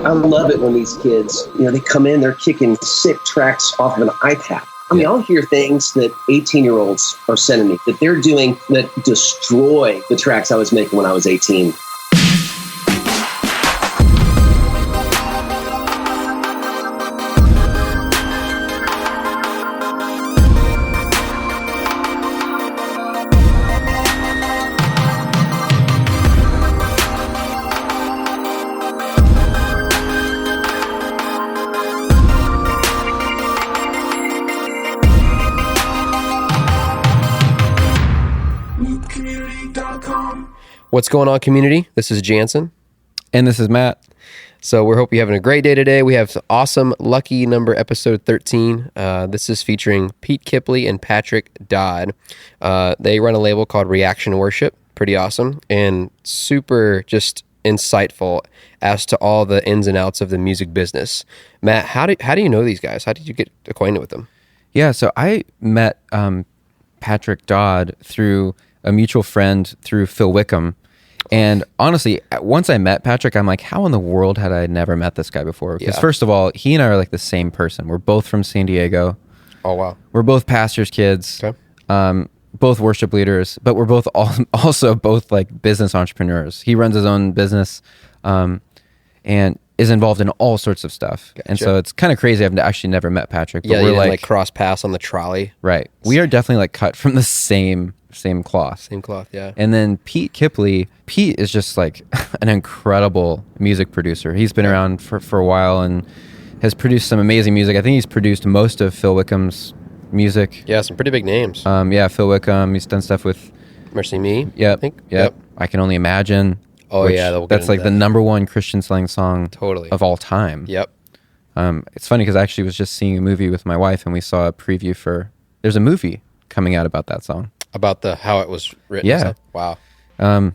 I love it when these kids, they come in, they're kicking sick tracks off of an iPad. I mean, I'll hear things that 18-year-olds are sending me that they're doing that destroy the tracks I was making when I was 18. What's going on, community? This is Jansen. And this is Matt. So we hope you're having a great day today. We have awesome lucky number episode 13. This is featuring Pete Kipley and Patrick Dodd. They run a label called Reaction Worship. Pretty awesome and super just insightful as to all the ins and outs of the music business. Matt, how do you know these guys? How did you get acquainted with them? Yeah, so I met Patrick Dodd through a mutual friend through Phil Wickham. And honestly, once I met Patrick, I'm like, how in the world had I never met this guy before? Because first of all, he and I are like the same person. We're both from San Diego. Oh, wow. We're both pastors' kids, okay. Both worship leaders, but we're both also both like business entrepreneurs. He runs his own business and is involved in all sorts of stuff. Gotcha. And so it's kind of crazy. I've actually never met Patrick. But yeah, we're you like cross paths on the trolley. Right. We are definitely like cut from the same cloth. Same cloth, yeah. And then Pete Kipley. Pete is just like an incredible music producer. He's been around for a while and has produced some amazing music. I think he's produced most of Phil Wickham's music. Yeah, some pretty big names. Yeah, Phil Wickham. He's done stuff with Mercy Me. Yep. I think. Yep. I Can Only Imagine. Oh yeah, that's like the number one Christian slang song totally of all time. Yep. It's funny because I actually was just seeing a movie with my wife and we saw a preview for. There's a movie coming out about that song. About how it was written. Yeah. Wow. And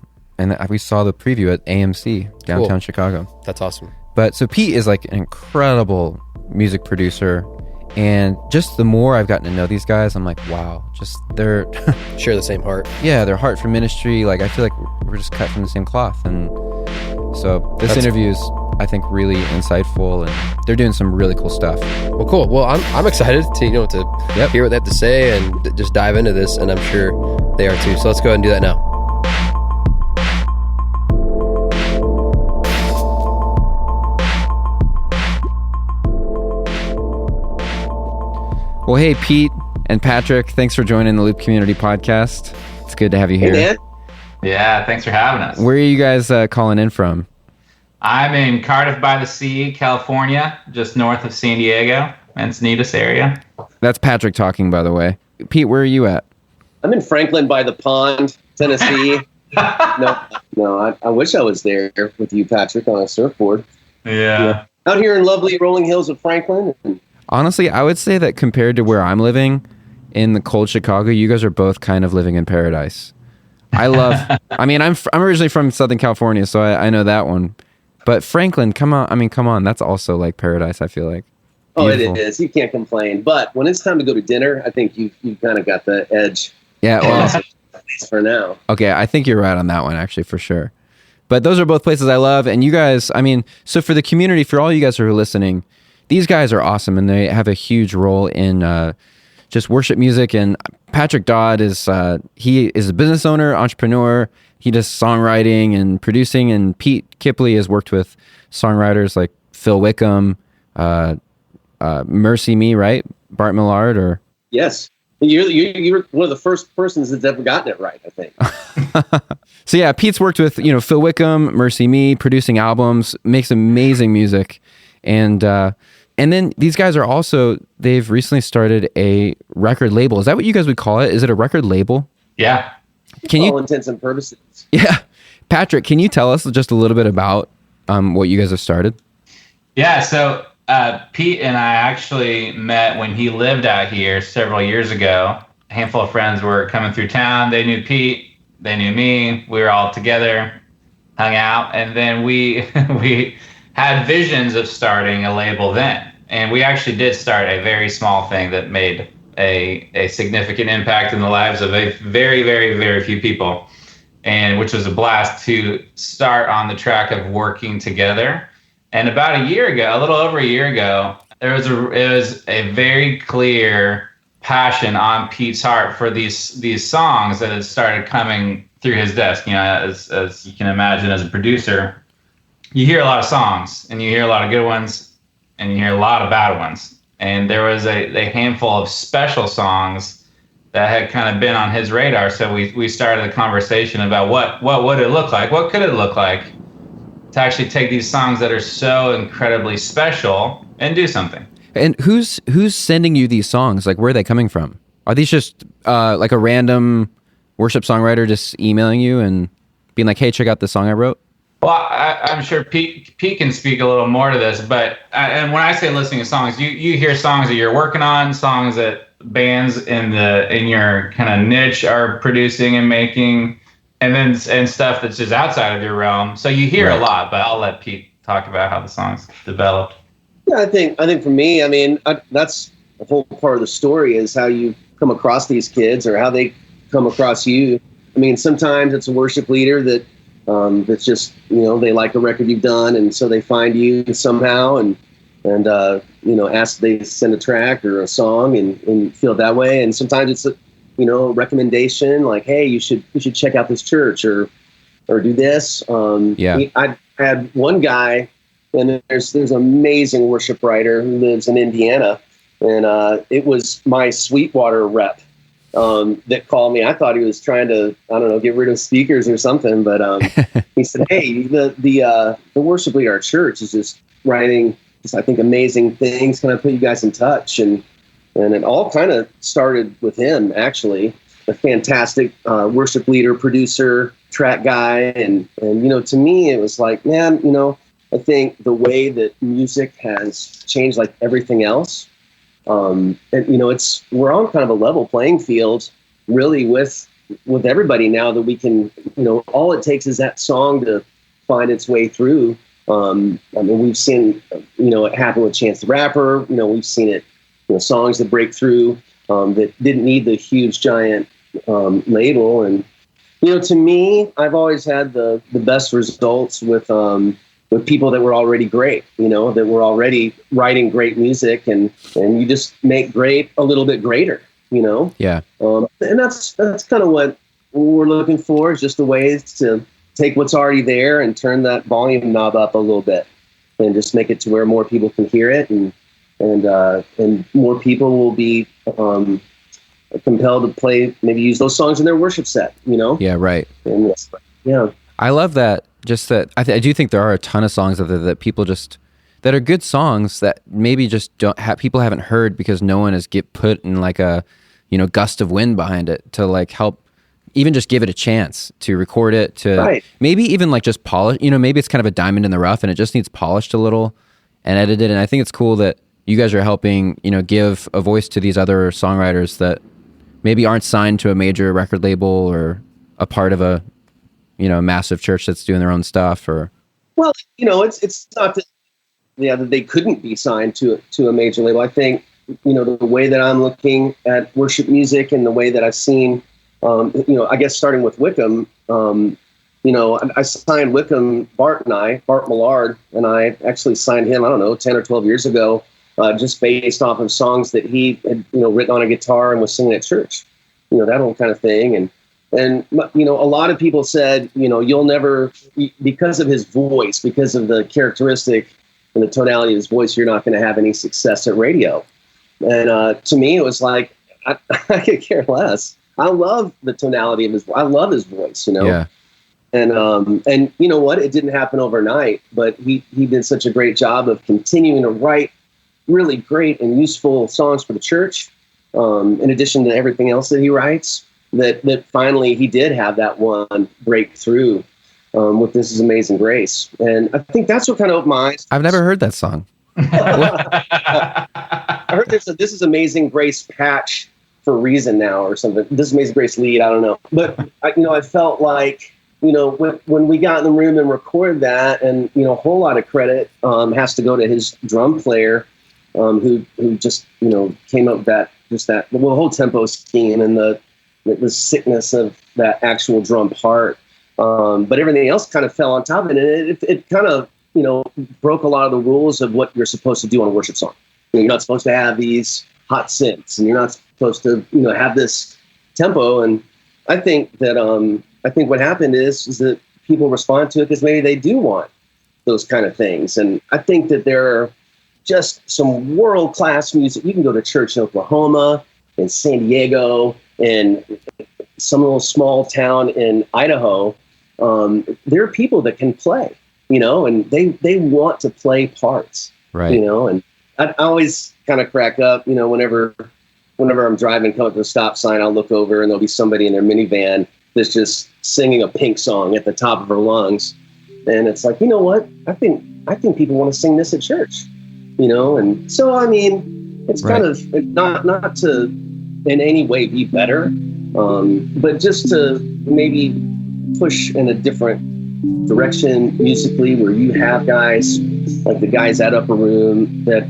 we saw the preview at AMC downtown Chicago. That's awesome. But so Pete is like an incredible music producer. And just the more I've gotten to know these guys, I'm like, wow, just they're share the same heart. Yeah, their heart for ministry. Like I feel like we're just cut from the same cloth. And so this interview is, I think, really insightful, and they're doing some really cool stuff. Well, cool. Well, I'm excited to hear what they have to say and just dive into this, and I'm sure they are too. So let's go ahead and do that now. Well, hey, Pete and Patrick, thanks for joining the Loop Community Podcast. It's good to have you here. Hey, man. Yeah, thanks for having us. Where are you guys calling in from? I'm in Cardiff by the Sea, California, just north of San Diego, Encinitas area. That's Patrick talking, by the way. Pete, where are you at? I'm in Franklin by the Pond, Tennessee. No, I wish I was there with you, Patrick, on a surfboard. Yeah. Out here in lovely rolling hills of Franklin. Honestly, I would say that compared to where I'm living in the cold Chicago, you guys are both kind of living in paradise. I'm originally from Southern California, so I know that one. But Franklin, come on, that's also like paradise, I feel like. Beautiful. Oh, it is. You can't complain. But when it's time to go to dinner, I think you kind of got the edge. Yeah, well, at least for now. Okay, I think you're right on that one, actually, for sure. But those are both places I love. And you guys, so for the community, for all you guys who are listening, these guys are awesome, and they have a huge role in just worship music. And Patrick Dodd he is a business owner, entrepreneur. He does songwriting and producing. And Pete Kipley has worked with songwriters like Phil Wickham, Mercy Me, right? Bart Millard, or yes, you're one of the first persons that's ever gotten it right, I think. So yeah, Pete's worked with Phil Wickham, Mercy Me, producing albums, makes amazing music, and then these guys are also, they've recently started a record label. Is that what you guys would call it? Is it a record label? Yeah. All intents and purposes. Yeah. Patrick, can you tell us just a little bit about what you guys have started? Yeah, so Pete and I actually met when he lived out here several years ago. A handful of friends were coming through town. They knew Pete. They knew me. We were all together, hung out. And then we had visions of starting a label then. And we actually did start a very small thing that made a significant impact in the lives of a very, very, very few people. And which was a blast to start on the track of working together And about a year ago, a little over a year ago, it was a very clear passion on Pete's heart for these songs that had started coming through his desk. You know, as you can imagine, as a producer, you hear a lot of songs, and you hear a lot of good ones, and you hear a lot of bad ones. And there was a handful of special songs that had kind of been on his radar. So we started a conversation about what would it look like? What could it look like to actually take these songs that are so incredibly special and do something? And who's sending you these songs? Like, where are they coming from? Are these just like a random worship songwriter just emailing you and being like, hey, check out this song I wrote? Well, I'm sure Pete can speak a little more to this, but and when I say listening to songs, you hear songs that you're working on, songs that bands in your kind of niche are producing and making, and stuff that's just outside of your realm. So you hear a lot, but I'll let Pete talk about how the songs developed. Yeah, I think for me, I mean, that's the whole part of the story is how you come across these kids or how they come across you. I mean, sometimes it's a worship leader that's just, you know, they like a record you've done, and so they find you somehow and you know, ask they send a track or a song and feel that way. And sometimes it's a, you know, recommendation like, hey, you should check out this church or do this. I had one guy. And there's an amazing worship writer who lives in Indiana, and it was my Sweetwater rep that called me. I thought he was trying to, I don't know, get rid of speakers or something, but he said, "Hey, the worship leader at our church is just writing, I think, amazing things. Can I put you guys in touch?" And it all kind of started with him, actually, a fantastic worship leader, producer, track guy, and you know, to me, it was like, man, you know. I think the way that music has changed, like everything else, and you know, we're on kind of a level playing field, really, with everybody now that we can, you know, all it takes is that song to find its way through. I mean, we've seen, you know, it happen with Chance the Rapper. You know, we've seen it, you know, songs that break through that didn't need the huge giant label. And you know, to me, I've always had the best results with people that were already great, you know, that were already writing great music, and you just make great a little bit greater, you know? Yeah. And that's kind of what we're looking for, is just a way to take what's already there and turn that volume knob up a little bit and just make it to where more people can hear it, and more people will be compelled to play, maybe use those songs in their worship set, you know? Yeah, right. And, yeah. I love that. Just that I do think there are a ton of songs out there that people just, that are good songs that maybe just people haven't heard because no one has put in like a, you know, gust of wind behind it to like help even just give it a chance to record it, to maybe even like just polish, you know, maybe it's kind of a diamond in the rough and it just needs polished a little and edited. And I think it's cool that you guys are helping, you know, give a voice to these other songwriters that maybe aren't signed to a major record label or a part of a, you know, a massive church that's doing their own stuff. Or, well, you know, it's not that, that they couldn't be signed to a major label. I think, you know, the way that I'm looking at worship music and the way that I've seen, you know, I guess starting with Wickham, you know, I signed Wickham, Bart Millard, and I actually signed him, I don't know, 10 or 12 years ago, just based off of songs that he had, you know, written on a guitar and was singing at church, you know, that whole kind of thing. And, you know, a lot of people said, you know, you'll never, because of his voice, because of the characteristic and the tonality of his voice, you're not going to have any success at radio. And to me, it was like, I could care less. I love the tonality of his voice. I love his voice, you know? Yeah. And you know what? It didn't happen overnight, but he did such a great job of continuing to write really great and useful songs for the church, in addition to everything else that he writes. That finally he did have that one breakthrough with This Is Amazing Grace. And I think that's what kind of opened my eyes. I've never heard that song. I heard there's a This Is Amazing Grace patch for Reason now or something. This Is Amazing Grace lead, I don't know. But, you know, I felt like, you know, when we got in the room and recorded that, and, you know, a whole lot of credit has to go to his drum player who just, you know, came up with the whole tempo scheme and the sickness of that actual drum part. But everything else kind of fell on top of it. And it kind of broke a lot of the rules of what you're supposed to do on a worship song. You're not supposed to have these hot synths, and you're not supposed to, have this tempo. And I think that what happened is that people respond to it because maybe they do want those kind of things. And I think that there are just some world-class music. You can go to church in Oklahoma, in San Diego, and some little small town in Idaho. There are people that can play, and they want to play parts, right? And I always kind of crack up, whenever I'm driving, come up to a stop sign, I'll look over and there'll be somebody in their minivan that's just singing a Pink song at the top of her lungs. And it's like, you know what? I think people want to sing this at church, and so, I mean, it's right. kind of not to in any way be better, but just to maybe push in a different direction musically, where you have guys like the guys at Upper Room that,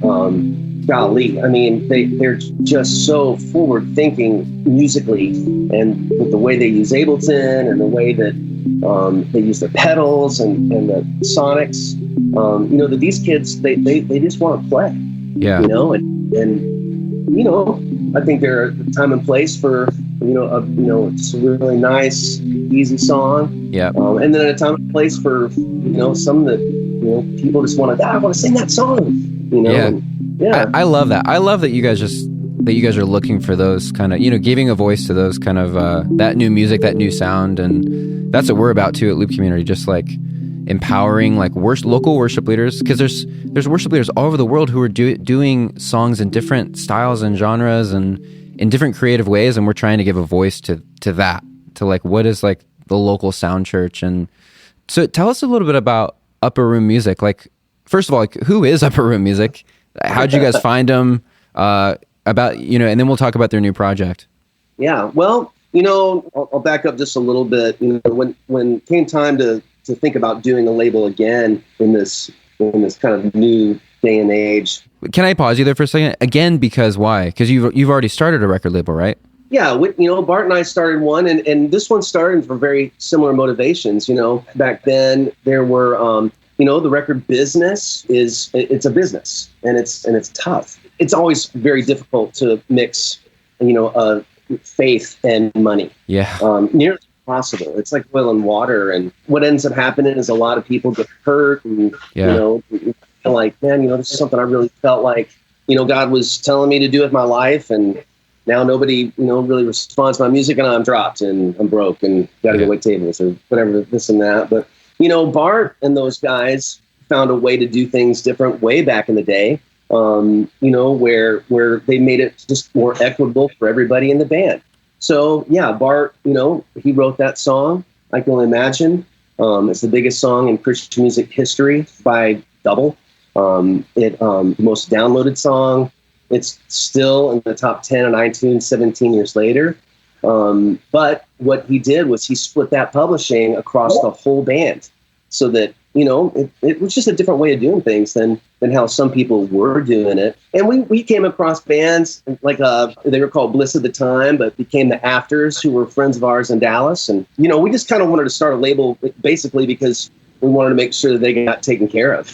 golly, I mean, they're just so forward thinking musically, and with the way they use Ableton and the way that they use their pedals and the sonics, that these kids, they just want to play, and I think there are a time and place for, it's a really nice, easy song. Yeah. And then a time and place for, some that, people just want to, I want to sing that song, Yeah. And, yeah. I love that. I love that you guys are looking for those kind of, giving a voice to those kind of, that new music, that new sound. And that's what we're about too at Loop Community, just like empowering like local worship leaders, because there's worship leaders all over the world who are doing songs in different styles and genres and in different creative ways, and we're trying to give a voice to that, to like what is like the local sound church. And so tell us a little bit about Upper Room Music. Like, first of all, like, who is Upper Room Music? How'd you guys find them? And then we'll talk about their new project. Yeah, well, I'll back up just a little bit. When it came time to think about doing a label again in this kind of new day and age. Can I pause you there for a second? Again, because why? Because you've already started a record label, right? Yeah, Bart and I started one, and this one started for very similar motivations. Back then there were, the record business it's a business, and it's tough. It's always very difficult to mix, faith and money. Yeah. Nearly impossible. It's like oil and water, and what ends up happening is a lot of people get hurt, and feel like, man, this is something I really felt like, God was telling me to do with my life, and now nobody, really responds to my music, and I'm dropped and I'm broke and got to go wait tables or whatever, this and that. But, Bart and those guys found a way to do things different way back in the day, where they made it just more equitable for everybody in the band. So, yeah, Bart, he wrote that song, I Can Only Imagine. It's the biggest song in Christian music history by double. The most downloaded song. It's still in the top 10 on iTunes 17 years later. But what he did was he split that publishing across the whole band, so that, it was just a different way of doing things than how some people were doing it. And we came across bands like, they were called Bliss at the time, but became the Afters, who were friends of ours in Dallas. And, we just kind of wanted to start a label basically because we wanted to make sure that they got taken care of.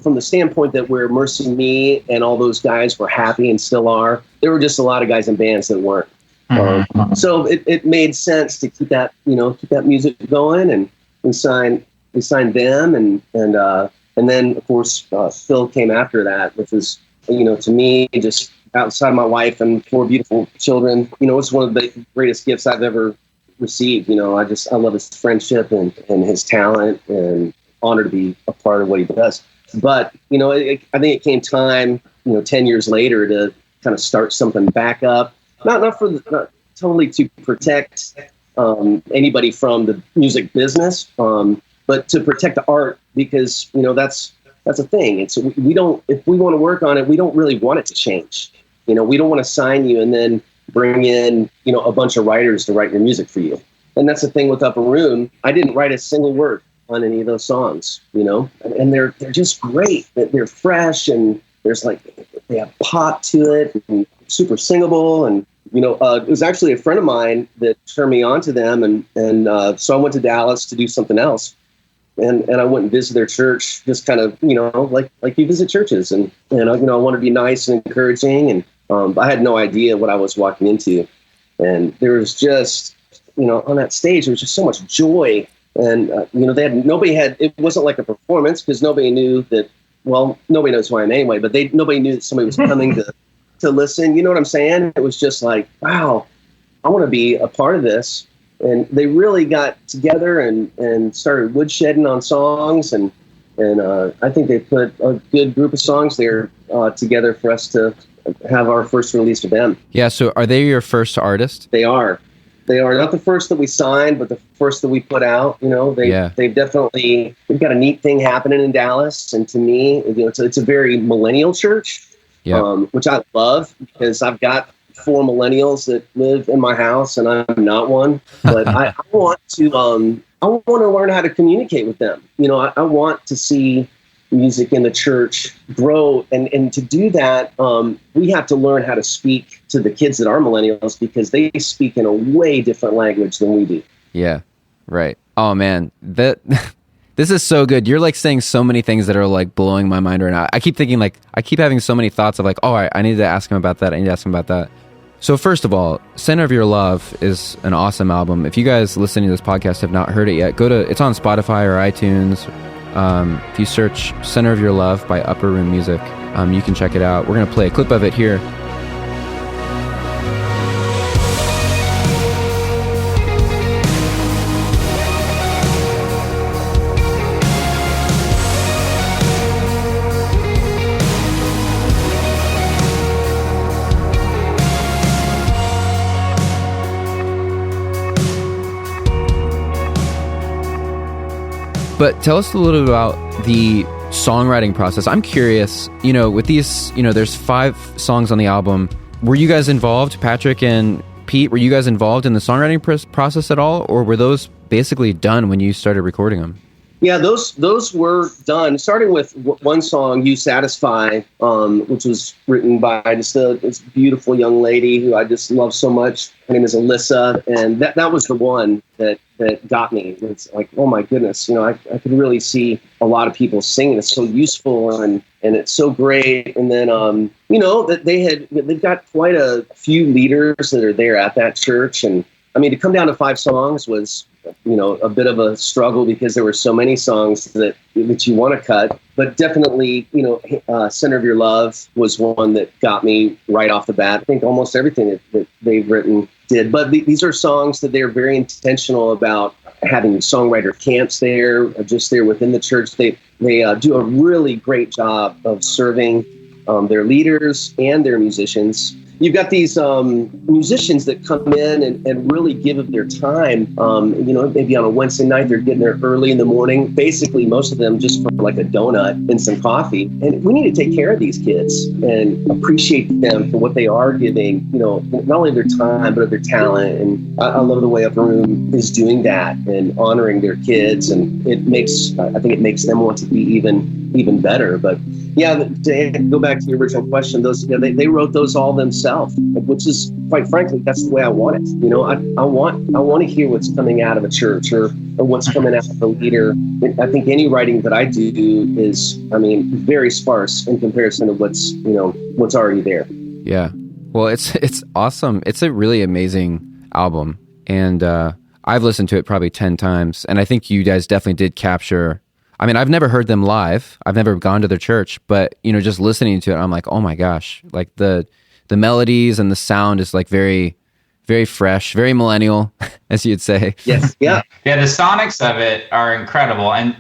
From the standpoint that where Mercy Me and all those guys were happy and still are, there were just a lot of guys in bands that weren't. So it made sense to keep that music going, and we signed them, and then of course Phil came after that, which was, to me, just outside my wife and 4 beautiful children, it's one of the greatest gifts I've ever received. I love his friendship and his talent, and honored to be a part of what he does. But, I think it came time, 10 years later to kind of start something back up, not totally to protect anybody from the music business, but to protect the art, because, that's a thing. If we want to work on it, we don't really want it to change. We don't want to sign you and then bring in, a bunch of writers to write your music for you. And that's the thing with Upper Room. I didn't write a single word on any of those songs, and they're just great. They're fresh, and there's they have pop to it, and super singable. And, it was actually a friend of mine that turned me on to them. And so I went to Dallas to do something else. and I went and visited their church, just kind of, like you visit churches, and I want to be nice and encouraging, and I had no idea what I was walking into, and there was just, on that stage, there was just so much joy, and it wasn't like a performance, because nobody knew that. Well, nobody knows who I am anyway, but nobody knew that somebody was coming to listen. You know what I'm saying? It was just like, wow, I want to be a part of this. And they really got together and started woodshedding on songs. And I think they put a good group of songs there together for us to have our first release with them. Yeah, so are they your first artist? They are. They are not the first that we signed, but the first that we put out. They've definitely, we've got a neat thing happening in Dallas, and to me, it's a very millennial church, which I love, because I've got 4 millennials that live in my house, and I'm not one. But I want to learn how to communicate with them. I want to see music in the church grow, and to do that, we have to learn how to speak to the kids that are millennials, because they speak in a way different language than we do. Yeah, right. Oh man, this is so good. You're like saying so many things that are like blowing my mind right now. I keep thinking, like, I keep having so many thoughts of like, oh, I need to ask him about that. I need to ask him about that. So first of all, Center of Your Love is an awesome album. If you guys listening to this podcast have not heard it yet, it's on Spotify or iTunes. If you search Center of Your Love by Upper Room Music, you can check it out. We're going to play a clip of it here. But tell us a little bit about the songwriting process. I'm curious, with these, there's 5 songs on the album. Were you guys involved, Patrick and Pete, were you guys involved in the songwriting process at all? Or were those basically done when you started recording them? Yeah, those were done, starting with one song, You Satisfy, which was written by just this beautiful young lady who I just love so much. Her name is Alyssa, and that was the one that got me. It's like, oh my goodness, I could really see a lot of people singing. It's so useful and it's so great. And then, that they've got quite a few leaders that are there at that church. And I mean, to come down to 5 songs was, a bit of a struggle, because there were so many songs that you want to cut. But definitely, Center of Your Love was one that got me right off the bat. I think almost everything that they've written did. But these are songs that they're very intentional about having songwriter camps there, just there within the church. They do a really great job of serving their leaders and their musicians. You've got these musicians that come in and really give of their time. Maybe on a Wednesday night, they're getting there early in the morning, basically most of them just for like a donut and some coffee. And we need to take care of these kids and appreciate them for what they are giving, not only their time, but of their talent. And I love the way Upper Room is doing that and honoring their kids. And I think it makes them want to be even better. But yeah, to go back to the original question, they wrote those all themselves, which is, quite frankly, that's the way I want it. I want to hear what's coming out of a church or what's coming out of a leader. I think any writing that I do is, very sparse in comparison to what's already there. Yeah. Well, it's awesome. It's a really amazing album, and I've listened to it probably 10 times, and I think you guys definitely did capture. I've never heard them live. I've never gone to their church, but just listening to it, I'm like, oh my gosh, like the melodies and the sound is like very, very fresh, very millennial, as you'd say. Yes, yeah, yeah. The sonics of it are incredible, and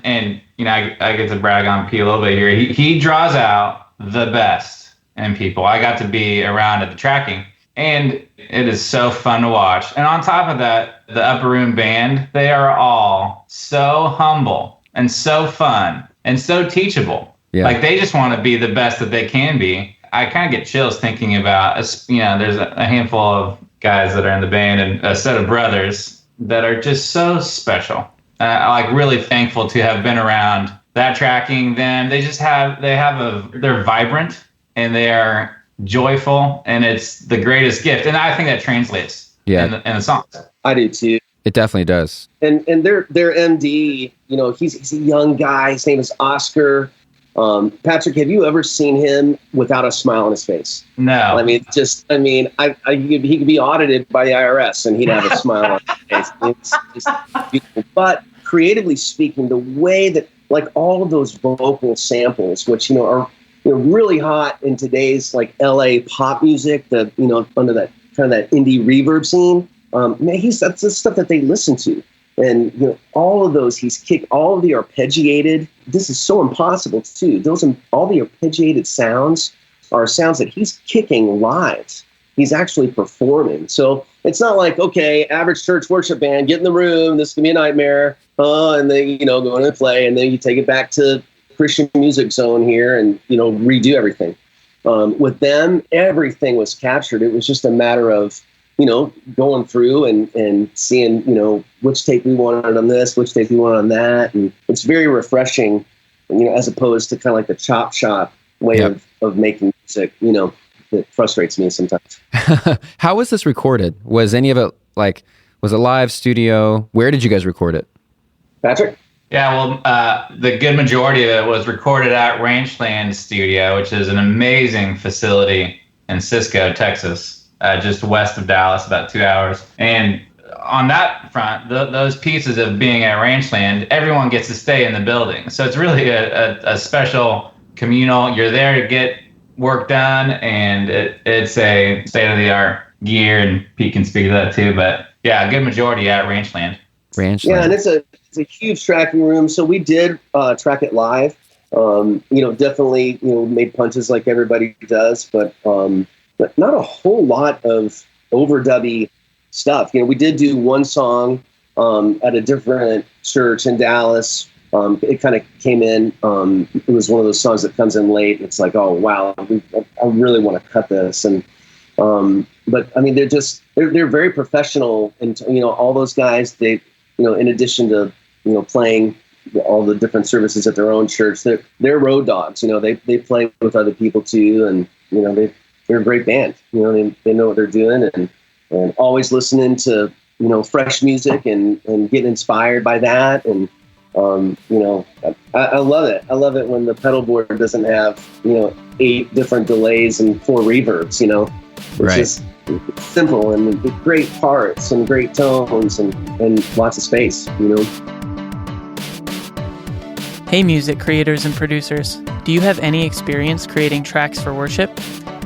I get to brag on P a little bit here. He draws out the best in people. I got to be around at the tracking, and it is so fun to watch. And on top of that, the Upper Room band, they are all so humble and so fun and so teachable. Yeah. Like they just want to be the best that they can be. I kind of get chills thinking about, there's a handful of guys that are in the band and a set of brothers that are just so special. I'm like really thankful to have been around that tracking them. They're vibrant and they are joyful, and it's the greatest gift. And I think that translates in the songs. I do too. It definitely does. And their MD, he's a young guy. His name is Oscar. Patrick, have you ever seen him without a smile on his face? No. I mean, he could be audited by the IRS and he'd have a smile on his face. It's just beautiful. But creatively speaking, the way that like all of those vocal samples, which are really hot in today's like LA pop music, under that kind of that indie reverb scene. That's the stuff that they listen to. And all of those, he's kicked all of the arpeggiated. This is so impossible too. All the arpeggiated sounds are sounds that he's kicking live. He's actually performing. So it's not like, okay, average church worship band, get in the room. This is gonna be a nightmare. And then go in and play, and then you take it back to Christian music zone here, and redo everything. With them, everything was captured. It was just a matter of going through and seeing, which take we wanted on this, which take we wanted on that. And it's very refreshing, as opposed to kind of like the chop shop way of making music, that frustrates me sometimes. How was this recorded? Was any of it was it live studio? Where did you guys record it? Patrick? Yeah, well, the good majority of it was recorded at Ranchland Studio, which is an amazing facility in Cisco, Texas. Just west of Dallas, about 2 hours. And on that front, those pieces of being at Ranchland, everyone gets to stay in the building. So it's really a special communal. You're there to get work done, and it's a state-of-the-art gear, and Pete can speak to that too. But yeah, a good majority at Ranchland. Yeah, and it's a huge tracking room. So we did track it live. Definitely, made punches like everybody does, but not a whole lot of overdubby stuff. We did do one song at a different church in Dallas. It kind of came in. It was one of those songs that comes in late. It's like, oh wow, I really want to cut this. And but I mean, they're very professional, and all those guys. They in addition to playing all the different services at their own church, they're road dogs. They play with other people too, and they're a great band. They know what they're doing, and always listening to fresh music and getting inspired by that. And I love it. I love it when the pedal board doesn't have 8 different delays and 4 reverbs. It's right. just simple and great parts and great tones and lots of space. Hey, music creators and producers. Do you have any experience creating tracks for worship?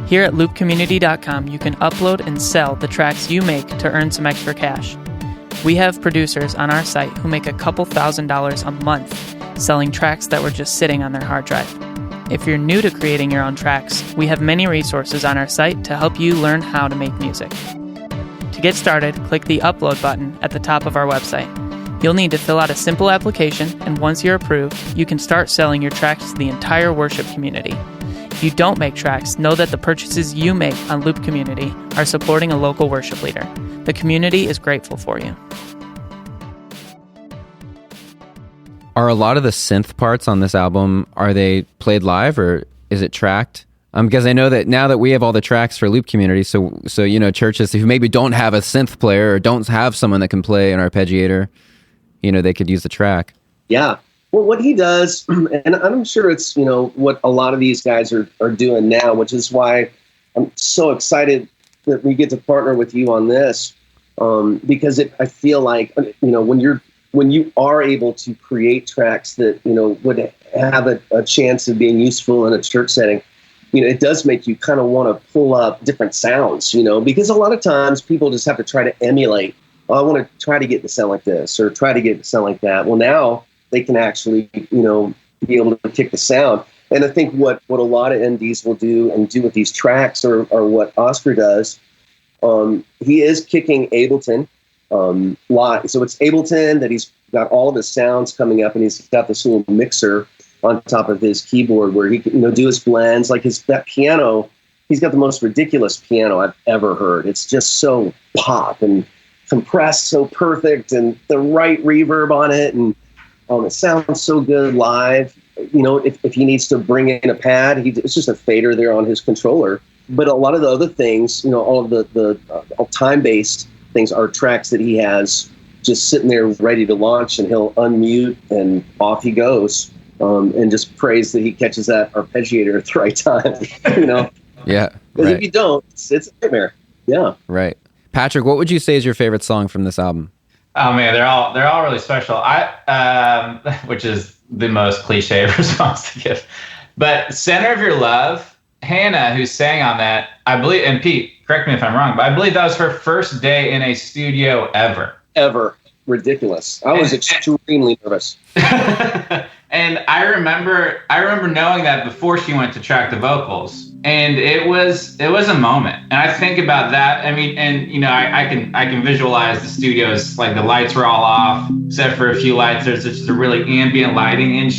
Here at loopcommunity.com, you can upload and sell the tracks you make to earn some extra cash. We have producers on our site who make a couple $1,000s a month selling tracks that were just sitting on their hard drive. If you're new to creating your own tracks, we have many resources on our site to help you learn how to make music. To get started, click the upload button at the top of our website. You'll need to fill out a simple application, and once you're approved, you can start selling your tracks to the entire worship community. If you don't make tracks, know that the purchases you make on Loop Community are supporting a local worship leader. The community is grateful for you. Are a lot of the synth parts on this album, are they played live or is it tracked? Because I know that now that we have all the tracks for Loop Community, so churches who maybe don't have a synth player or don't have someone that can play an arpeggiator, they could use the track. Yeah. Well, what he does, and I'm sure it's, what a lot of these guys are doing now, which is why I'm so excited that we get to partner with you on this, because I feel like, when you are able to create tracks that, would have a chance of being useful in a church setting, it does make you kind of want to pull up different sounds, because a lot of times people just have to try to emulate. Oh, I want to try to get it to sound like this or try to get it to sound like that. Well, now they can actually, be able to kick the sound. And I think what a lot of MDs will do with these tracks or what Oscar does, he is kicking Ableton live. So it's Ableton that he's got all of his sounds coming up, and he's got this little mixer on top of his keyboard where he can, do his blends. Like that piano, he's got the most ridiculous piano I've ever heard. It's just so pop and compressed, so perfect, and the right reverb on it, and it sounds so good live. If he needs to bring in a pad, it's just a fader there on his controller. But a lot of the other things, all of the time-based things are tracks that he has just sitting there ready to launch, and he'll unmute and off he goes, and just prays that he catches that arpeggiator at the right time. You know? Yeah. Because Right. if you don't, it's a nightmare. Yeah. Right. Patrick, what would you say is your favorite song from this album? Oh man, they're all really special. Which is the most cliche response to give. But Center of Your Love, Hannah, who sang on that, I believe, and Pete, correct me if I'm wrong, but I believe that was her first day in a studio ever. Ever. Ridiculous. I was extremely nervous. And I remember knowing that before she went to track the vocals, and it was a moment. And I think about that. I mean, and you know, I can visualize the studios, like the lights were all off, except for a few lights. There's just a really ambient lighting, and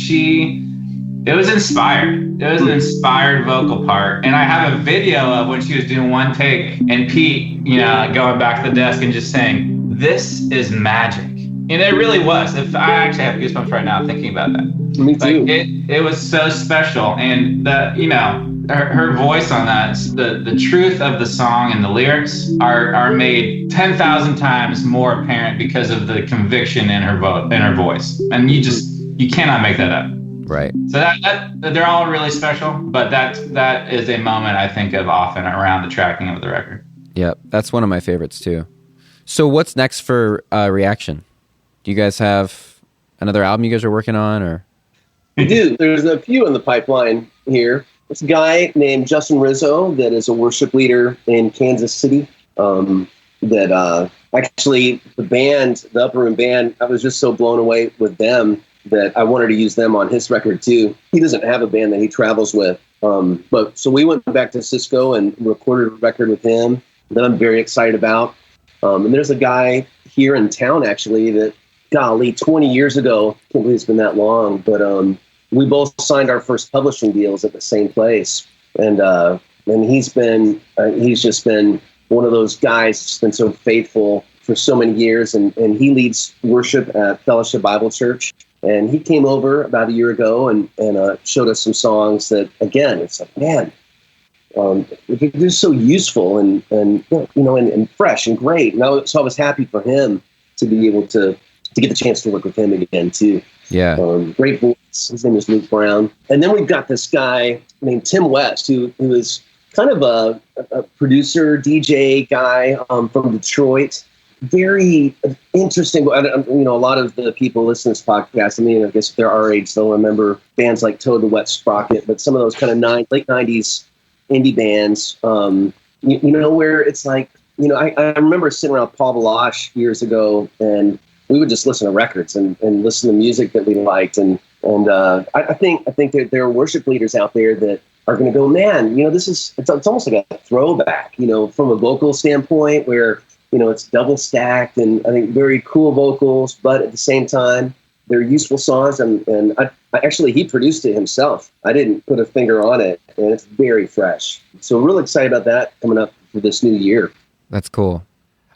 it was inspired. It was an inspired vocal part. And I have a video of when she was doing one take, and Pete, you know, going back to the desk and just saying, "This is magic." And it really was. If I actually have goosebumps right now thinking about that. Me too. Like it was so special, and her voice on that, the truth of the song and the lyrics are made 10,000 times more apparent because of the conviction in her voice, and you cannot make that up. Right. So that they're all really special, but that is a moment I think of often around the tracking of the record. Yep, that's one of my favorites too. So what's next for Reaction? Do you guys have another album you guys are working on, or? We do. There's a few in the pipeline here. There's a guy named Justin Rizzo that is a worship leader in Kansas City. Actually, the band, the Upper Room Band, I was just so blown away with them that I wanted to use them on his record too. He doesn't have a band that he travels with. So we went back to Cisco and recorded a record with him that I'm very excited about. And there's a guy here in town actually that, golly, 20 years ago, I can't believe it's been that long, but we both signed our first publishing deals at the same place. And he's just been one of those guys that's been so faithful for so many years. And he leads worship at Fellowship Bible Church. And he came over about a year ago and showed us some songs that, again, it's like, man, they're so useful and fresh and great. And so I was happy for him to be able to get the chance to work with him again too. Yeah. Great voice. His name is Luke Brown. And then we've got this guy named Tim West, who is kind of a producer, DJ guy from Detroit. Very interesting. A lot of the people listening to this podcast, I mean, I guess if they're our age, they'll remember bands like Toad the Wet Sprocket, but some of those kind of late 90s indie bands, where it's like, I remember sitting around Paul Balash years ago, and we would just listen to records and listen to music that we liked. And I think that there are worship leaders out there that are going to go, man, it's almost like a throwback, from a vocal standpoint where, it's double stacked and I think very cool vocals, but at the same time, they're useful songs. And he produced it himself. I didn't put a finger on it, and it's very fresh. So we're really excited about that coming up for this new year. That's cool.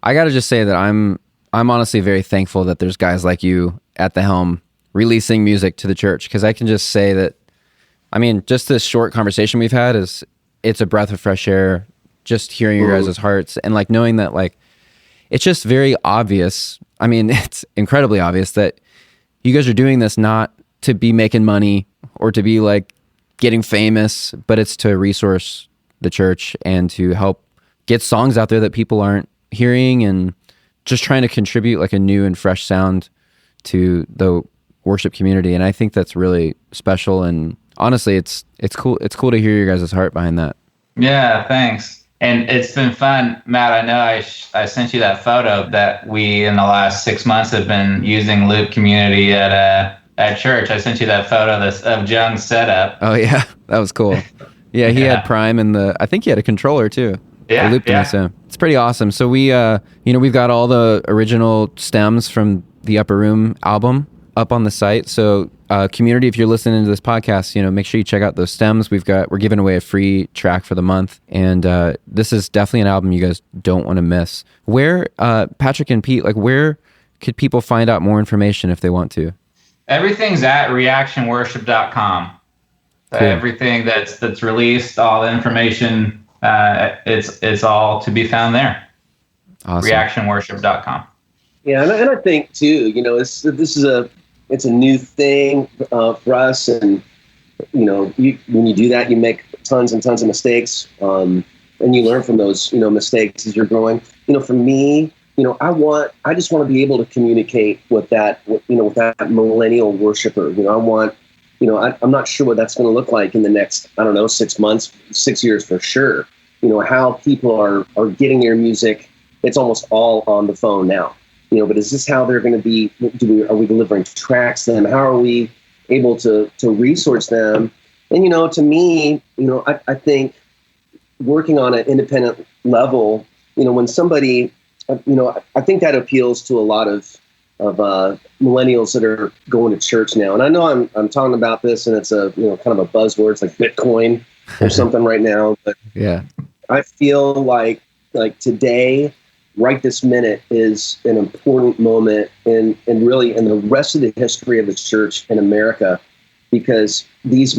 I got to just say that I'm honestly very thankful that there's guys like you at the helm releasing music to the church, because I can just say that, I mean, just this short conversation we've had it's a breath of fresh air, just hearing your guys' hearts and like knowing that like, it's just very obvious. I mean, it's incredibly obvious that you guys are doing this not to be making money or to be like getting famous, but it's to resource the church and to help get songs out there that people aren't hearing, and just trying to contribute like a new and fresh sound to the worship community. And I think that's really special. And honestly, it's cool. It's cool to hear your guys' heart behind that. Yeah, thanks. And it's been fun, Matt. I know I sent you that photo that we in the last 6 months have been using Loop Community at church. I sent you that photo of Jung's setup. Oh yeah, that was cool. Yeah, he had Prime and I think he had a controller too. Yeah, looped in this, it's pretty awesome. So we, we've got all the original stems from the Upper Room album up on the site. So community, if you're listening to this podcast, make sure you check out those stems. We're giving away a free track for the month. And this is definitely an album you guys don't want to miss. Where, Patrick and Pete, like where could people find out more information if they want to? Everything's at reactionworship.com. Cool. Everything that's released, all the information, it's all to be found there. Awesome. Reactionworship.com. Yeah, and I think too, this is it's a new thing for us, and when you do that, you make tons and tons of mistakes, and you learn from those mistakes as you're growing. For me, I just want to be able to communicate with that millennial worshiper. I want, I'm not sure what that's going to look like in the next, 6 months, 6 years for sure. How people are getting their music. It's almost all on the phone now. But is this how they're going to be? Are we delivering tracks to them? How are we able to resource them? And to me, I think working on an independent level, when somebody, I think that appeals to a lot of millennials that are going to church now. And I know I'm talking about this, and it's a kind of a buzzword. It's like Bitcoin or something right now. But yeah, I feel like today, right this minute, is an important moment and really in the rest of the history of the church in America, because these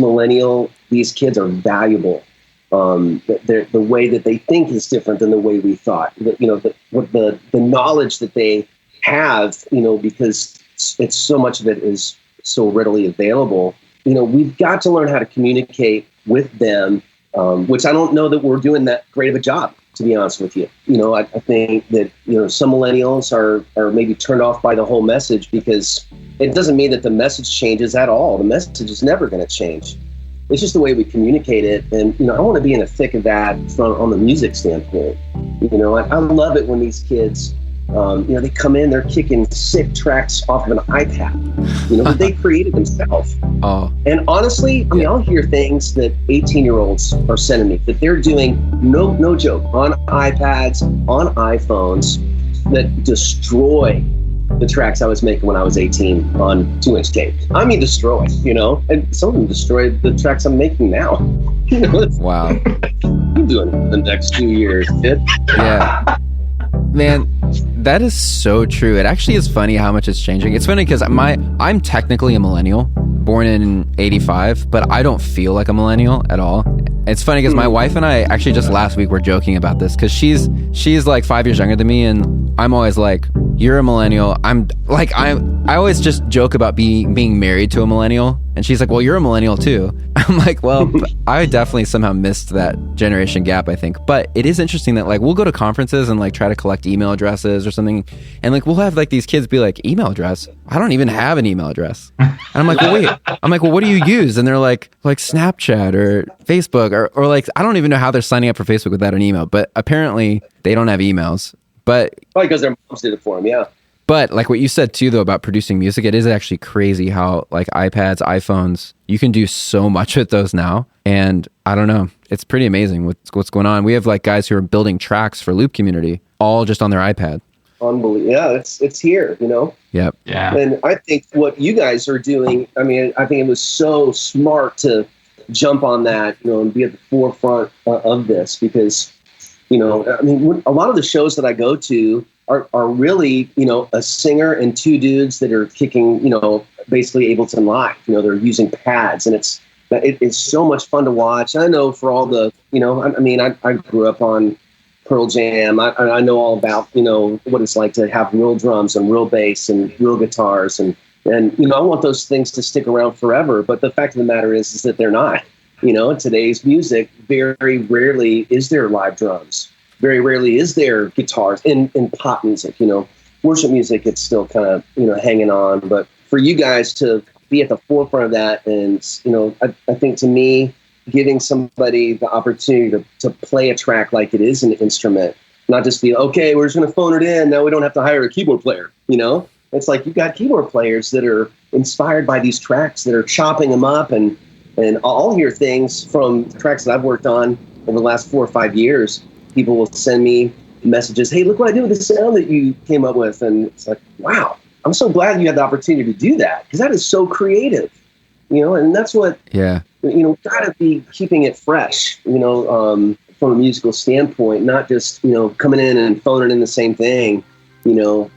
kids are valuable. The way that they think is different than the way we thought. The knowledge that they have, because it's so much of it is so readily available. We've got to learn how to communicate with them, which I don't know that we're doing that great of a job, to be honest with you. I think that, some millennials are maybe turned off by the whole message, because it doesn't mean that the message changes at all. The message is never going to change. It's just the way we communicate it. And, I want to be in the thick of that on the music standpoint. I love it when these kids, they come in, they're kicking sick tracks off of an iPad, that they created themselves. Oh. And honestly, I'll hear things that 18-year-olds are sending me that they're doing, no joke, on iPads, on iPhones, that destroy the tracks I was making when I was 18 on 2-inch tape. Destroy, and some of them destroyed the tracks I'm making now. Wow. I'm doing it the next 2 years, kid. Yeah. Man, that is so true. It actually is funny how much it's changing. It's funny because I'm technically a millennial, born in 85, but I don't feel like a millennial at all. It's funny because my wife and I actually just last week were joking about this, because she's like 5 years younger than me, and I'm always like, you're a millennial. I always just joke about being married to a millennial, and she's like, well, you're a millennial too. I'm like, well, I definitely somehow missed that generation gap, I think. But it is interesting that we'll go to conferences and try to collect email addresses or something, and we'll have these kids be like, email address? I don't even have an email address. And I'm like, well, wait. I'm like, well, what do you use? And they're like Snapchat or Facebook or I don't even know how they're signing up for Facebook without an email. But apparently they don't have emails. But probably because their moms did it for them, yeah. But what you said too, though, about producing music, it is actually crazy how iPads, iPhones, you can do so much with those now. And I don't know, it's pretty amazing what's going on. We have guys who are building tracks for Loop Community, all just on their iPad. Unbelievable. Yeah, it's here, Yep. Yeah. And I think what you guys are doing, I think it was so smart to jump on that, and be at the forefront of this, because, a lot of the shows that I go to are really, a singer and two dudes that are kicking, basically Ableton Live. They're using pads, and it's so much fun to watch. I know for all the, I grew up on Pearl Jam. I know all about, what it's like to have real drums and real bass and real guitars. And I want those things to stick around forever. But the fact of the matter is that they're not. Today's music, very rarely is there live drums. Very rarely is there guitars in pop music. Worship music, it's still kind of, hanging on. But for you guys to be at the forefront of that, and, I think to me, giving somebody the opportunity to play a track like it is an instrument, not just be, okay, we're just going to phone it in. Now we don't have to hire a keyboard player. It's like you've got keyboard players that are inspired by these tracks, that are chopping them up. And I'll hear things from tracks that I've worked on over the last 4 or 5 years. People will send me messages. Hey, look what I did with the sound that you came up with. And it's like, wow, I'm so glad you had the opportunity to do that, because that is so creative, and that's what, got to be keeping it fresh, from a musical standpoint, not just, coming in and phoning in the same thing,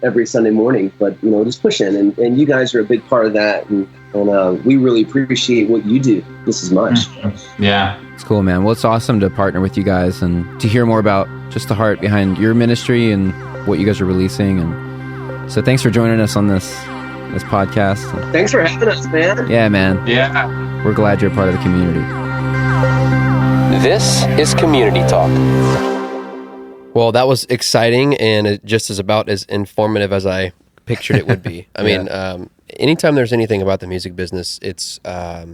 every Sunday morning, but, just pushing. And you guys are a big part of that. And we really appreciate what you do just as much. Yeah. It's cool, man. Well, it's awesome to partner with you guys and to hear more about just the heart behind your ministry and what you guys are releasing. And So thanks for joining us on this podcast. Thanks for having us, man. Yeah, man. Yeah. We're glad you're part of the community. This is Community Talk. Well, that was exciting and just as about as informative as I pictured it would be. I mean, anytime there's anything about the music business, it's I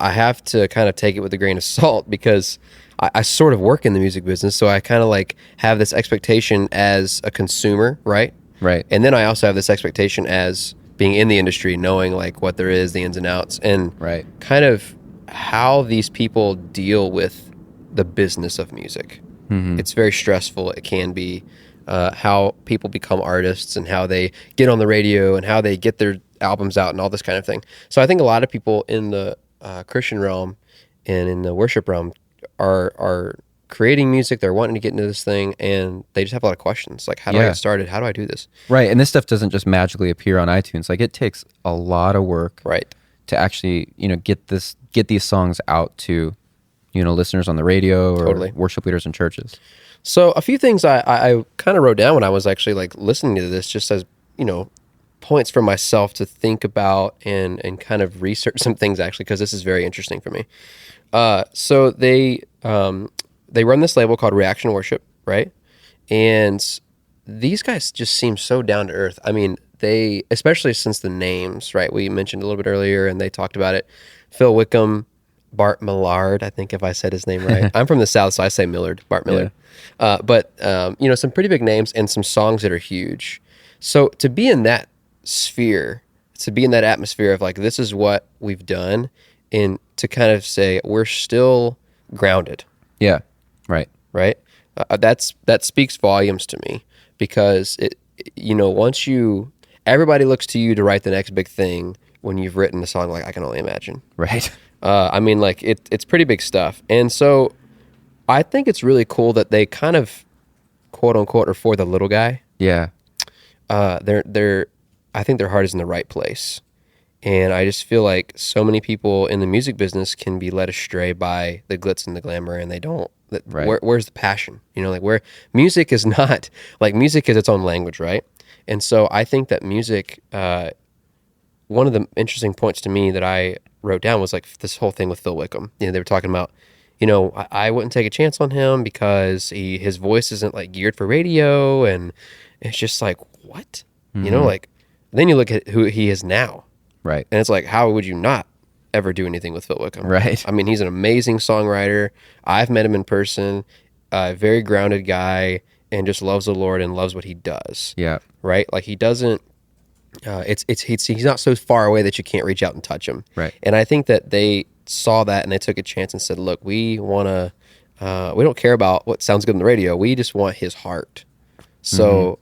have to kind of take it with a grain of salt because I sort of work in the music business, so I kind of like have this expectation as a consumer, right? Right. And then I also have this expectation as being in the industry, knowing like what there is, the ins and outs, and kind of how these people deal with the business of music. Mm-hmm. It's very stressful. It can be how people become artists and how they get on the radio and how they get their albums out and all this kind of thing. So I think a lot of people in the Christian realm and in the worship realm are creating music. They're wanting to get into this thing, and they just have a lot of questions. Like, how do I get started? How do I do this? Right. And this stuff doesn't just magically appear on iTunes. Like, it takes a lot of work to actually, get these songs out to, listeners on the radio or worship leaders in churches. So a few things I kind of wrote down when I was actually like listening to this, just as, points for myself to think about and kind of research some things actually, because this is very interesting for me. So they run this label called Reaction Worship, right? And these guys just seem so down to earth. I mean, they, especially since the names, right? We mentioned a little bit earlier and they talked about it. Phil Wickham, Bart Millard, I think if I said his name right. I'm from the South, so I say Millard, Bart Millard. Yeah. But some pretty big names and some songs that are huge. So to be in that sphere, to be in that atmosphere of like, this is what we've done, and to kind of say, we're still grounded. Yeah. Right. That speaks volumes to me because everybody looks to you to write the next big thing when you've written a song like I Can Only Imagine. Right. I mean, like it's pretty big stuff. And so I think it's really cool that they kind of quote unquote are for the little guy. Yeah. I think their heart is in the right place. And I just feel like so many people in the music business can be led astray by the glitz and the glamour, and they don't. Where's the passion? Where music is not, like music is its own language, right? And so I think that music, one of the interesting points to me that I wrote down was like this whole thing with Phil Wickham. They were talking about, I wouldn't take a chance on him because his voice isn't like geared for radio, and it's just like, what? Mm-hmm. Then you look at who he is now. Right. And it's like, how would you not ever do anything with Phil Wickham? Right. I mean, he's an amazing songwriter. I've met him in person, a very grounded guy, and just loves the Lord and loves what he does. Yeah. Right? Like he doesn't, he's not so far away that you can't reach out and touch him. Right. And I think that they saw that and they took a chance and said, look, we want to, we don't care about what sounds good on the radio. We just want his heart. So,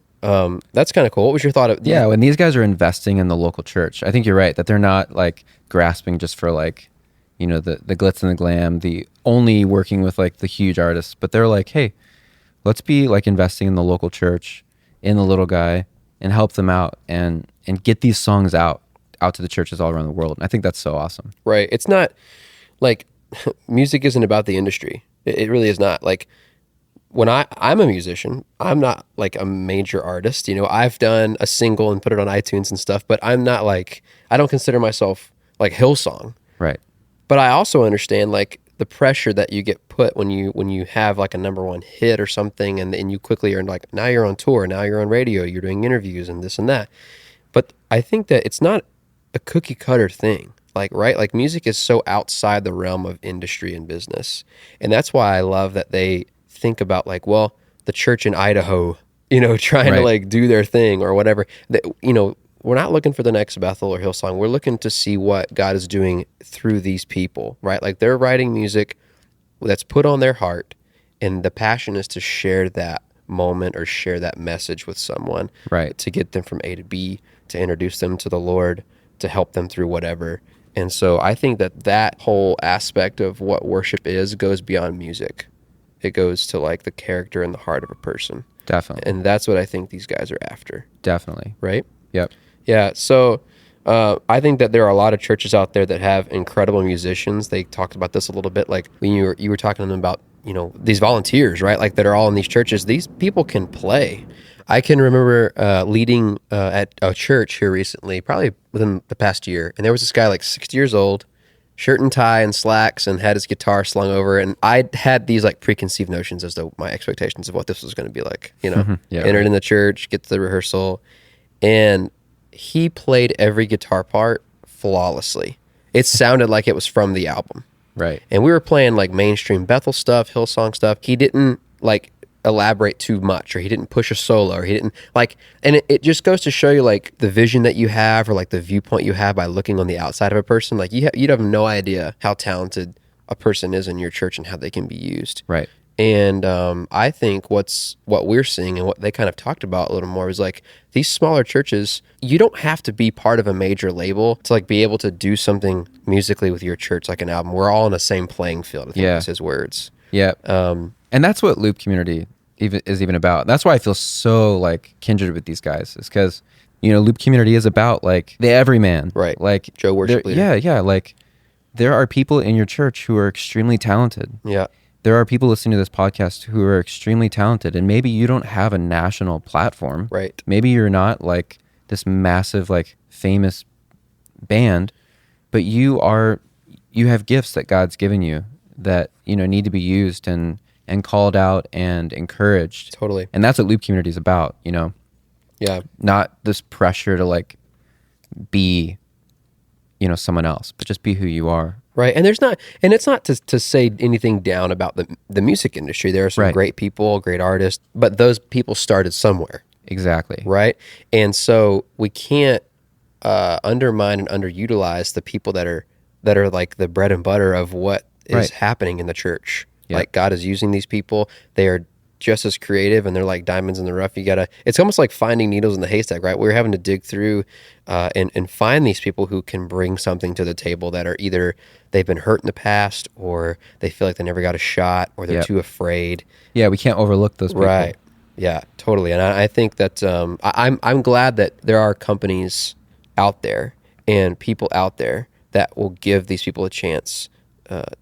that's kind of cool. What was your thought of? Yeah, when these guys are investing in the local church, I think you're right that they're not like grasping just for like, the glitz and the glam, the only working with like the huge artists, but they're like, hey, let's be like investing in the local church, in the little guy, and help them out and get these songs out to the churches all around the world. And I think that's so awesome. Right. It's not like music isn't about the industry. It really is not. Like, when I'm a musician, I'm not like a major artist. I've done a single and put it on iTunes and stuff, but I'm not like, I don't consider myself like Hillsong. Right. But I also understand like the pressure that you get put when you have like a number one hit or something, and you quickly are like, now you're on tour, now you're on radio, you're doing interviews and this and that. But I think that it's not a cookie cutter thing. Like, right? Like music is so outside the realm of industry and business. And that's why I love that they think about like, well, the church in Idaho, trying to like do their thing or whatever. We're not looking for the next Bethel or Hillsong. We're looking to see what God is doing through these people, right? Like they're writing music that's put on their heart, and the passion is to share that moment or share that message with someone, right? To get them from A to B, to introduce them to the Lord, to help them through whatever. And so I think that whole aspect of what worship is goes beyond music. It goes to like the character and the heart of a person. Definitely. And that's what I think these guys are after. Definitely. Right? Yep. Yeah. So I think that there are a lot of churches out there that have incredible musicians. They talked about this a little bit, like when you were talking to them about, these volunteers, right? Like that are all in these churches. These people can play. I can remember leading at a church here recently, probably within the past year, and there was this guy like 60 years old, shirt and tie and slacks, and had his guitar slung over. And I had these like preconceived notions as to my expectations of what this was going to be like. Entered in the church, get to the rehearsal, and he played every guitar part flawlessly. It sounded like it was from the album. Right. And we were playing like mainstream Bethel stuff, Hillsong stuff. He didn't like elaborate too much, or he didn't push a solo, or he didn't like, and it just goes to show you like the vision that you have, or like the viewpoint you have by looking on the outside of a person. Like you'd have no idea how talented a person is in your church and how they can be used. Right. And I think what we're seeing and what they kind of talked about a little more is like these smaller churches, you don't have to be part of a major label to like be able to do something musically with your church, like an album. We're all on the same playing field, I think was his words. Yeah. And that's what Loop Community is even about. That's why I feel so like kindred with these guys, is because, Loop Community is about like the everyman. Right. Like Joe worship leader. Yeah. Like there are people in your church who are extremely talented. Yeah. There are people listening to this podcast who are extremely talented, and maybe you don't have a national platform. Right. Maybe you're not like this massive, like famous band, but you have gifts that God's given you that, need to be used and called out and encouraged. Totally. And that's what Loop Community is about, Yeah. Not this pressure to like be, someone else, but just be who you are. Right. And it's not to say anything down about the music industry. There are some great people, great artists, but those people started somewhere. Exactly. Right. And so we can't undermine and underutilize the people that are like the bread and butter of what is happening in the church. Yep. Like God is using these people. They are just as creative, and they're like diamonds in the rough. It's almost like finding needles in the haystack, right? We're having to dig through and find these people who can bring something to the table that are either they've been hurt in the past, or they feel like they never got a shot, or they're too afraid. Yeah, we can't overlook those people. Right. Yeah, totally. And I think that I'm glad that there are companies out there and people out there that will give these people a chance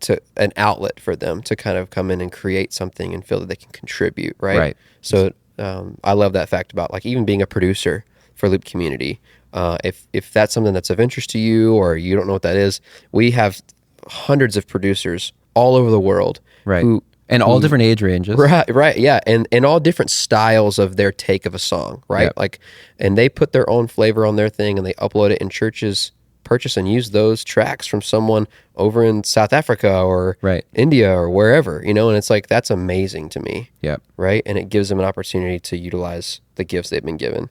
to an outlet for them to kind of come in and create something and feel that they can contribute, right? Right. So I love that fact about like even being a producer for Loop Community. If that's something that's of interest to you, or you don't know what that is, we have hundreds of producers all over the world, right? And all different age ranges, right, yeah, and all different styles of their take of a song, right? Yep. Like, and they put their own flavor on their thing, and they upload it, and churches purchase and use those tracks from someone over in South Africa or India or wherever, and it's like, that's amazing to me. Yep. Right. And it gives them an opportunity to utilize the gifts they've been given.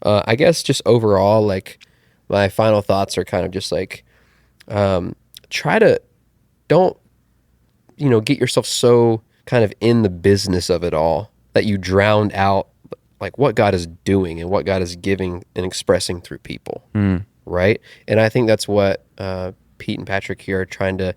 I guess just overall, like my final thoughts are kind of just like, don't get yourself so kind of in the business of it all that you drowned out like what God is doing and what God is giving and expressing through people. Right. And I think that's what Pete and Patrick here are trying to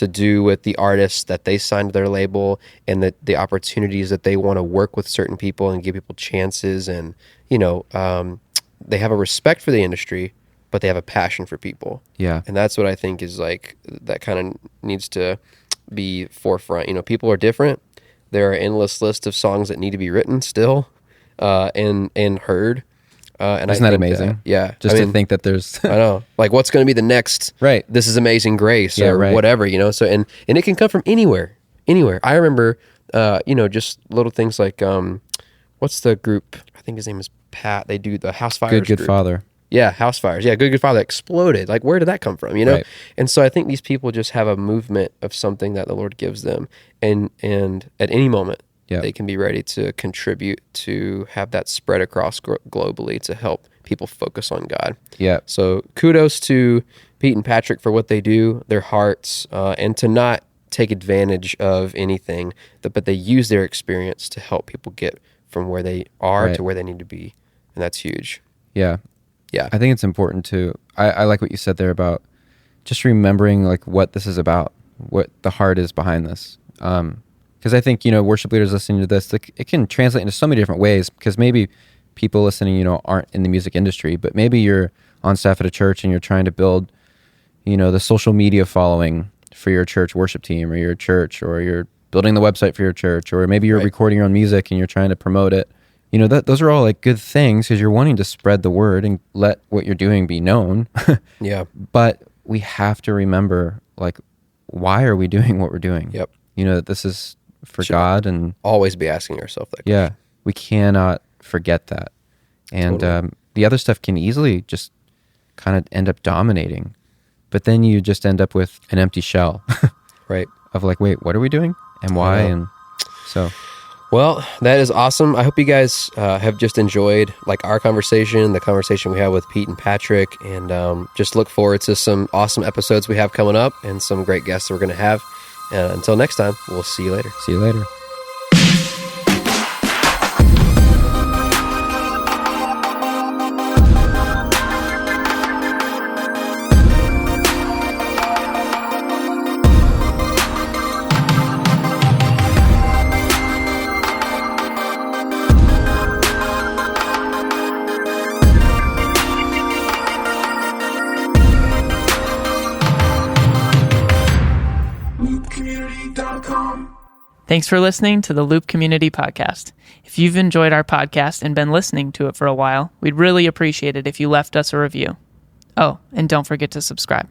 do with the artists that they signed to their label, and the opportunities that they want to work with certain people and give people chances. And, they have a respect for the industry, but they have a passion for people. Yeah. And that's what I think is like, that kind of needs to be forefront. People are different. There are endless lists of songs that need to be written still and heard. And Isn't that amazing? To think that there's I know, like what's going to be the next This Is Amazing Grace or whatever, so and it can come from anywhere. I remember just little things like what's the group, I think his name is Pat, they do the House Fires Good Father. Yeah, House Fires. Yeah, Good Father exploded. Like, where did that come from? And so I think these people just have a movement of something that the Lord gives them, and at any moment they can be ready to contribute to have that spread across globally to help people focus on God. Yeah. So kudos to Pete and Patrick for what they do, their hearts, and to not take advantage of anything, but they use their experience to help people get from where they are to where they need to be, and that's huge. Yeah. Yeah. I think it's important to, I like what you said there about just remembering like what this is about, what the heart is behind this. Because I think, worship leaders listening to this, like, it can translate into so many different ways, because maybe people listening, aren't in the music industry, but maybe you're on staff at a church and you're trying to build, the social media following for your church worship team or your church, or you're building the website for your church, or maybe you're recording your own music and you're trying to promote it. You know, those are all like good things because you're wanting to spread the word and let what you're doing be known. Yeah. But we have to remember, like, why are we doing what we're doing? Yep. You know, that this is for God, and always be asking yourself that question. yeah, we cannot forget that. And Totally. the other stuff can easily just kind of end up dominating. But then you just end up with an empty shell Right. of like, wait, what are we doing and why? Yeah. And so... Well, that is awesome. I hope you guys have just enjoyed like our conversation, the conversation we have with Pete and Patrick, and just look forward to some awesome episodes we have coming up and some great guests that we're going to have. Until next time, we'll see you later. See you later. Thanks for listening to the Loop Community Podcast. If you've enjoyed our podcast and been listening to it for a while, we'd really appreciate it if you left us a review. Oh, and don't forget to subscribe.